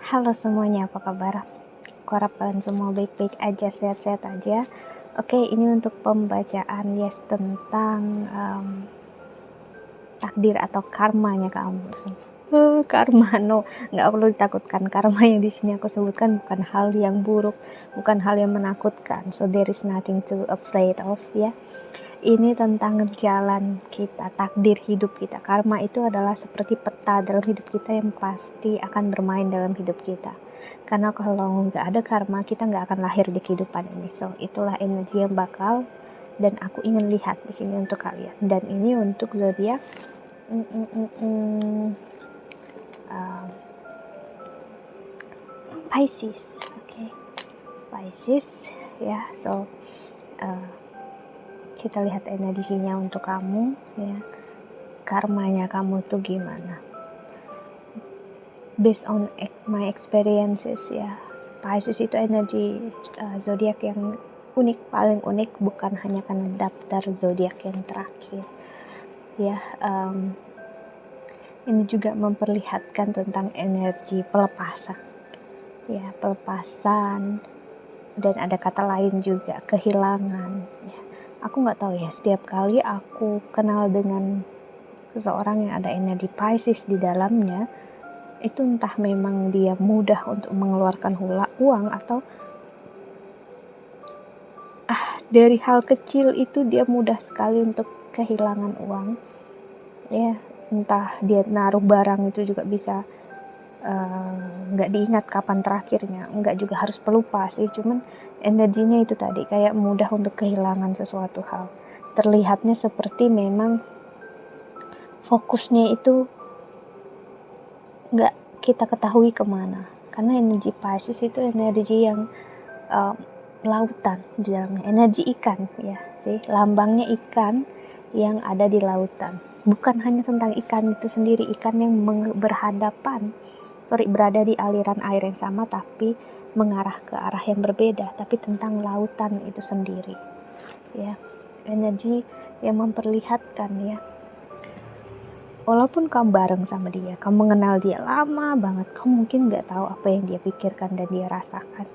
Halo semuanya, apa kabar? Aku harap kalian semua baik-baik aja, sehat-sehat aja. Oke, ini untuk pembacaan tentang takdir atau karmanya kamu. Karma, no, nggak perlu ditakutkan. Karma yang di sini aku sebutkan bukan hal yang buruk, bukan hal yang menakutkan. So there is nothing to afraid of, ya. Ini tentang jalan kita, takdir hidup kita. Karma itu adalah seperti peta dalam hidup kita yang pasti akan bermain dalam hidup kita. Karena kalau nggak ada karma, kita nggak akan lahir di kehidupan ini. So itulah energi yang bakal dan aku ingin lihat di sini untuk kalian. Dan ini untuk zodiak Pisces. Oke. Pisces, ya. So kita lihat energinya untuk kamu, ya. Karmanya kamu tuh gimana? Based on my experiences, ya, Pisces itu energi zodiak yang unik, paling unik, bukan hanya karena daftar zodiak yang terakhir, ya. Ini juga memperlihatkan tentang energi pelepasan, ya, pelepasan, dan ada kata lain juga kehilangan, ya. Aku nggak tahu ya, setiap kali aku kenal dengan seseorang yang ada energi Pisces di dalamnya, itu entah memang dia mudah untuk mengeluarkan uang atau dari hal kecil itu dia mudah sekali untuk kehilangan uang, ya. Entah dia naruh barang itu juga bisa nggak diingat kapan terakhirnya, nggak juga harus pelupa sih, cuman energinya itu tadi kayak mudah untuk kehilangan sesuatu hal. Terlihatnya seperti memang fokusnya itu nggak kita ketahui kemana, karena energi Pisces itu energi yang lautan di dalamnya, energi ikan, ya sih, lambangnya ikan yang ada di lautan. Bukan hanya tentang ikan itu sendiri, ikan yang berada di aliran air yang sama tapi mengarah ke arah yang berbeda, tapi tentang lautan itu sendiri, ya. Energi yang memperlihatkan, ya, walaupun kamu bareng sama dia, kamu mengenal dia lama banget, kamu mungkin nggak tahu apa yang dia pikirkan dan dia rasakan.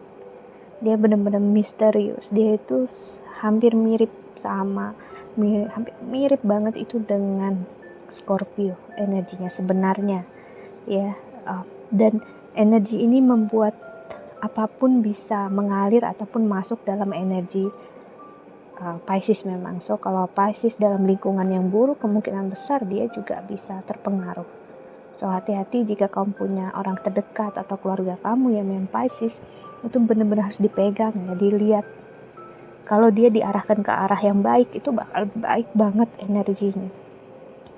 Dia benar-benar misterius. Dia itu hampir mirip banget itu dengan Scorpio energinya sebenarnya, ya. Dan energi ini membuat apapun bisa mengalir ataupun masuk dalam energi Pisces memang. So kalau Pisces dalam lingkungan yang buruk, kemungkinan besar dia juga bisa terpengaruh. So hati-hati jika kamu punya orang terdekat atau keluarga kamu yang memang Pisces, itu benar-benar harus dipegang, ya, dilihat. Kalau dia diarahkan ke arah yang baik, itu bakal baik banget energinya,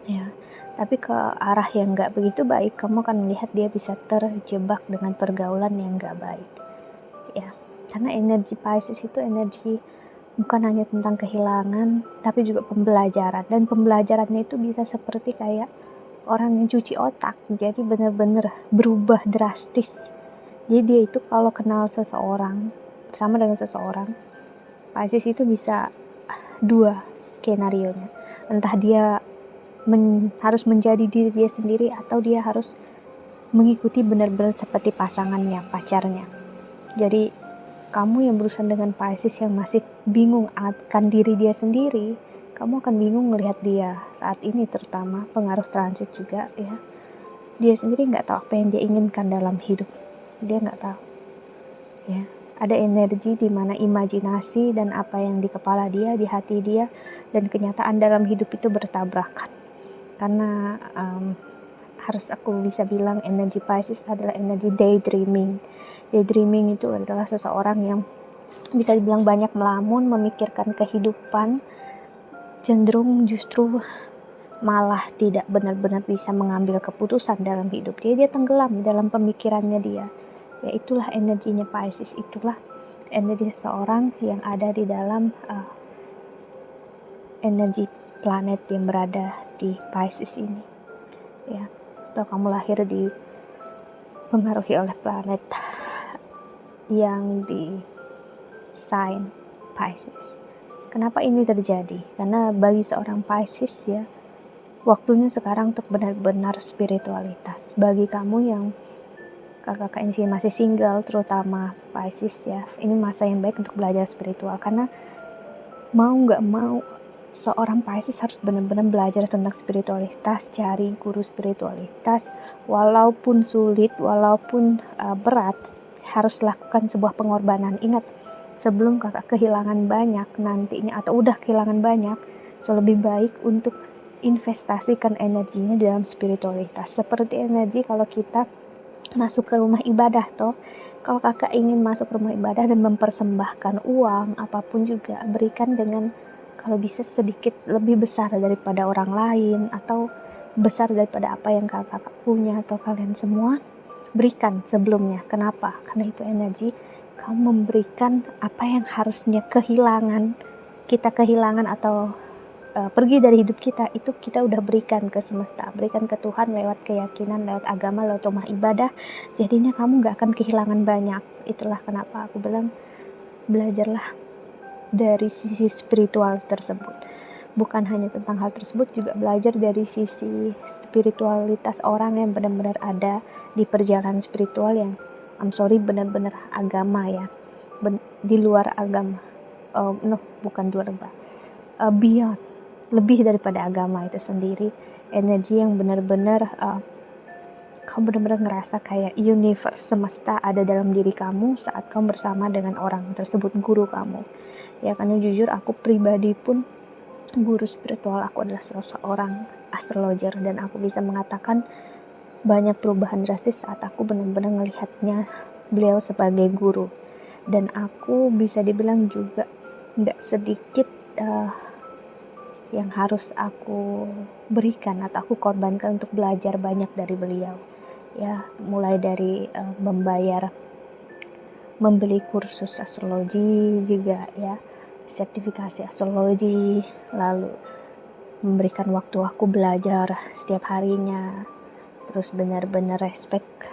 ya. Tapi ke arah yang nggak begitu baik, kamu akan melihat dia bisa terjebak dengan pergaulan yang nggak baik, ya. Karena energi Pisces itu energi bukan hanya tentang kehilangan, tapi juga pembelajaran. Dan pembelajarannya itu bisa seperti kayak orang yang cuci otak, jadi benar-benar berubah drastis. Jadi dia itu kalau kenal seseorang, bersama dengan seseorang, Pisces itu bisa dua skenarionya. Entah dia harus menjadi diri dia sendiri, atau dia harus mengikuti benar-benar seperti pasangannya, pacarnya. Jadi kamu yang berurusan dengan Pisces yang masih bingung akan diri dia sendiri, kamu akan bingung melihat dia saat ini, terutama pengaruh transit juga, ya. Dia sendiri nggak tahu apa yang dia inginkan dalam hidup. Dia nggak tahu, ya. Ada energi di mana imajinasi dan apa yang di kepala dia, di hati dia, dan kenyataan dalam hidup itu bertabrakan. Karena harus aku bisa bilang energi Pisces adalah energi daydreaming. Daydreaming itu adalah seseorang yang bisa dibilang banyak melamun, memikirkan kehidupan, cenderung justru malah tidak benar-benar bisa mengambil keputusan dalam hidup. Jadi dia tenggelam dalam pemikirannya dia. Ya, itulah energinya Pisces, itulah energi seseorang yang ada di dalam energi planet yang berada di Pisces ini, ya. Atau kamu lahir dipengaruhi oleh planet yang di sign Pisces. Kenapa ini terjadi? Karena bagi seorang Pisces, ya, waktunya sekarang untuk benar-benar spiritualitas. Bagi kamu yang kakak-kakak ini masih single, terutama Pisces ya, ini masa yang baik untuk belajar spiritual, karena mau nggak mau seorang Pisces harus benar-benar belajar tentang spiritualitas, cari guru spiritualitas, walaupun sulit, walaupun berat, harus lakukan sebuah pengorbanan. Ingat, sebelum kakak kehilangan banyak nantinya, atau udah kehilangan banyak, so lebih baik untuk investasikan energinya dalam spiritualitas. Seperti energi kalau kita masuk ke rumah ibadah toh, kalau kakak ingin masuk rumah ibadah dan mempersembahkan uang apapun juga, berikan dengan kalau bisa sedikit lebih besar daripada orang lain, atau besar daripada apa yang kakak punya atau kalian semua, berikan sebelumnya. Kenapa? Karena itu energi kamu memberikan apa yang harusnya kita kehilangan atau pergi dari hidup kita, itu kita udah berikan ke semesta, berikan ke Tuhan lewat keyakinan, lewat agama, lewat rumah ibadah. Jadinya kamu gak akan kehilangan banyak. Itulah kenapa aku bilang belajarlah dari sisi spiritual tersebut. Bukan hanya tentang hal tersebut, juga belajar dari sisi spiritualitas orang yang benar-benar ada di perjalanan spiritual, yang benar-benar agama ya, di luar agama, bukan di luar agama, beyond, lebih daripada agama itu sendiri. Energi yang benar-benar kamu benar-benar ngerasa kayak universe, semesta ada dalam diri kamu saat kamu bersama dengan orang tersebut, guru kamu ya. Karena jujur aku pribadi pun, guru spiritual aku adalah seorang astrologer, dan aku bisa mengatakan banyak perubahan drastis saat aku benar-benar melihatnya beliau sebagai guru. Dan aku bisa dibilang juga gak sedikit yang harus aku berikan atau aku korbankan untuk belajar banyak dari beliau ya, mulai dari membeli kursus astrologi juga ya, sertifikasi astrologi, lalu memberikan waktu aku belajar setiap harinya, terus benar-benar respect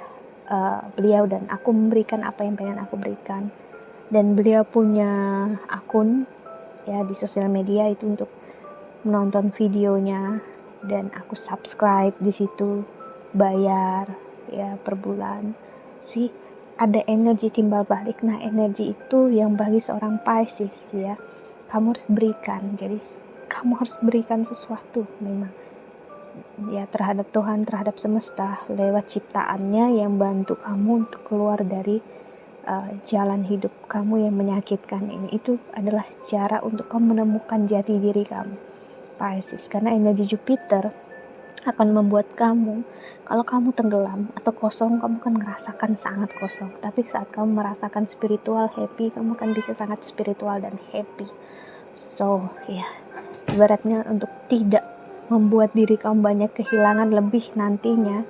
beliau, dan aku memberikan apa yang pengen aku berikan. Dan beliau punya akun ya di sosial media itu untuk menonton videonya, dan aku subscribe di situ, bayar ya per bulan sih. Ada energi timbal balik. Nah, energi itu yang bagi seorang Pisces ya, kamu harus berikan. Jadi kamu harus berikan sesuatu memang ya, terhadap Tuhan, terhadap semesta, lewat ciptaannya yang bantu kamu untuk keluar dari jalan hidup kamu yang menyakitkan ini. Itu adalah cara untuk kamu menemukan jati diri kamu, Pisces. Karena energi Jupiter akan membuat kamu, kalau kamu tenggelam atau kosong, kamu kan merasakan sangat kosong. Tapi saat kamu merasakan spiritual, happy, kamu akan bisa sangat spiritual dan happy. So ya, ibaratnya untuk tidak membuat diri kamu banyak kehilangan lebih nantinya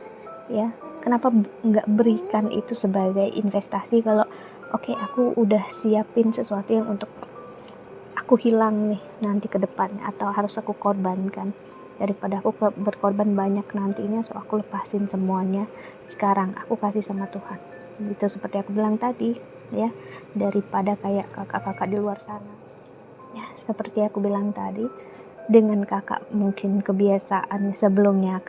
ya, kenapa nggak berikan itu sebagai investasi? Kalau oke, aku udah siapin sesuatu yang untuk aku hilang nih nanti ke depannya, atau harus aku korbankan, daripada aku berkorban banyak nantinya, so aku lepasin semuanya sekarang, aku kasih sama Tuhan. Itu seperti aku bilang tadi ya, daripada kayak kakak-kakak di luar sana ya, seperti aku bilang tadi, dengan kakak mungkin kebiasaan sebelumnya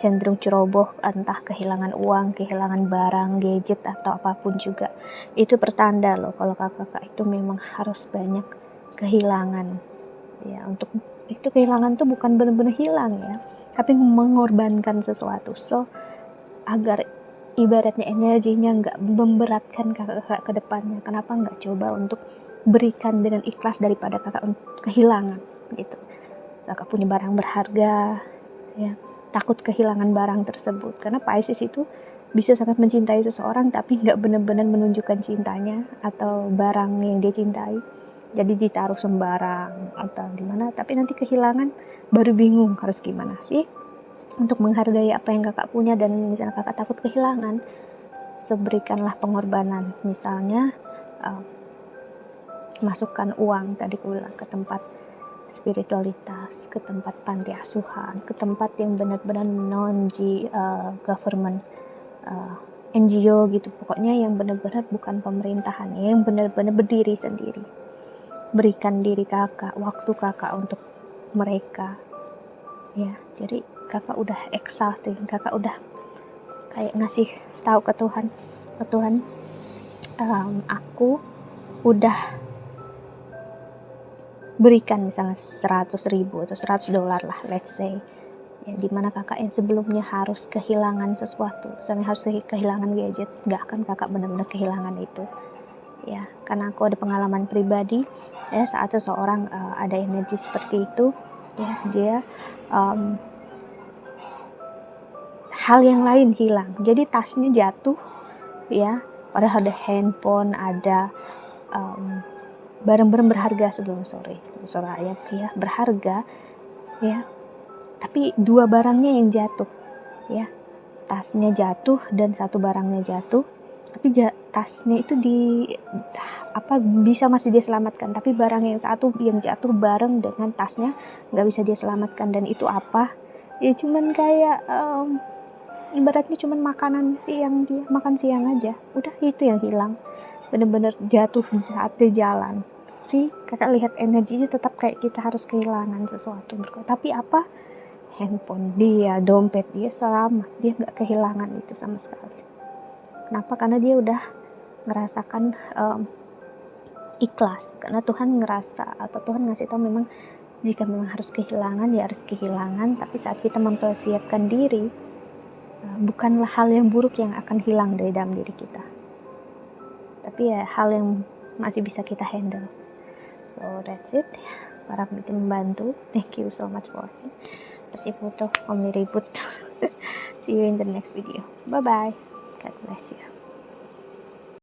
cenderung ceroboh, entah kehilangan uang, kehilangan barang, gadget, atau apapun juga, itu pertanda loh kalau kakak itu memang harus banyak kehilangan ya. Untuk itu kehilangan tuh bukan benar-benar hilang ya, tapi mengorbankan sesuatu. So agar ibaratnya energinya nggak memberatkan kakak ke depannya, kenapa nggak coba untuk berikan dengan ikhlas daripada kakak kehilangan gitu. Kakak punya barang berharga ya, takut kehilangan barang tersebut, karena Pisces itu bisa sangat mencintai seseorang tapi nggak benar-benar menunjukkan cintanya atau barang yang dia cintai, jadi ditaruh sembarang atau gimana, tapi nanti kehilangan baru bingung harus gimana sih untuk menghargai apa yang kakak punya. Dan misalnya kakak takut kehilangan, so berikanlah pengorbanan, misalnya masukkan uang tadi aku bilang ke tempat spiritualitas, ke tempat panti asuhan, ke tempat yang benar-benar government NGO gitu, pokoknya yang benar-benar bukan pemerintahan, yang benar-benar berdiri sendiri. Berikan diri kakak, waktu kakak untuk mereka ya. Jadi kakak udah exhausting, kakak udah kayak ngasih tahu ke Tuhan, aku udah berikan misalnya 100.000 atau $100 lah, let's say, ya, dimana kakak yang sebelumnya harus kehilangan sesuatu, misalnya harus kehilangan gadget, nggak akan kakak benar-benar kehilangan itu, ya, karena aku ada pengalaman pribadi, ya, saat seseorang ada energi seperti itu, ya, dia hal yang lain hilang, jadi tasnya jatuh, ya, padahal ada handphone, ada barang-barang berharga sebelum sore ayat, ya, berharga, ya, tapi dua barangnya yang jatuh, ya, tasnya jatuh dan satu barangnya jatuh, tapi tasnya itu bisa masih dia selamatkan, tapi barang yang satu yang jatuh bareng dengan tasnya nggak bisa dia selamatkan. Dan itu apa? Ya cuman kayak ibaratnya cuman makanan siang, dia makan siang aja, udah itu yang hilang, bener-bener jatuh saat di jalan. Sih, kakak lihat energinya tetap kayak kita harus kehilangan sesuatu, tapi apa? Handphone dia, dompet dia selamat, dia nggak kehilangan itu sama sekali. Kenapa? Karena dia udah merasakan ikhlas, karena Tuhan ngerasa atau Tuhan ngasih tahu memang jika memang harus kehilangan, ya harus kehilangan, tapi saat kita mempersiapkan diri, bukanlah hal yang buruk yang akan hilang dari dalam diri kita, tapi ya hal yang masih bisa kita handle. So that's it, para peneliti membantu. Thank you so much for watching. Kasih foto, om ribut. See you in the next video. Bye bye. God bless you.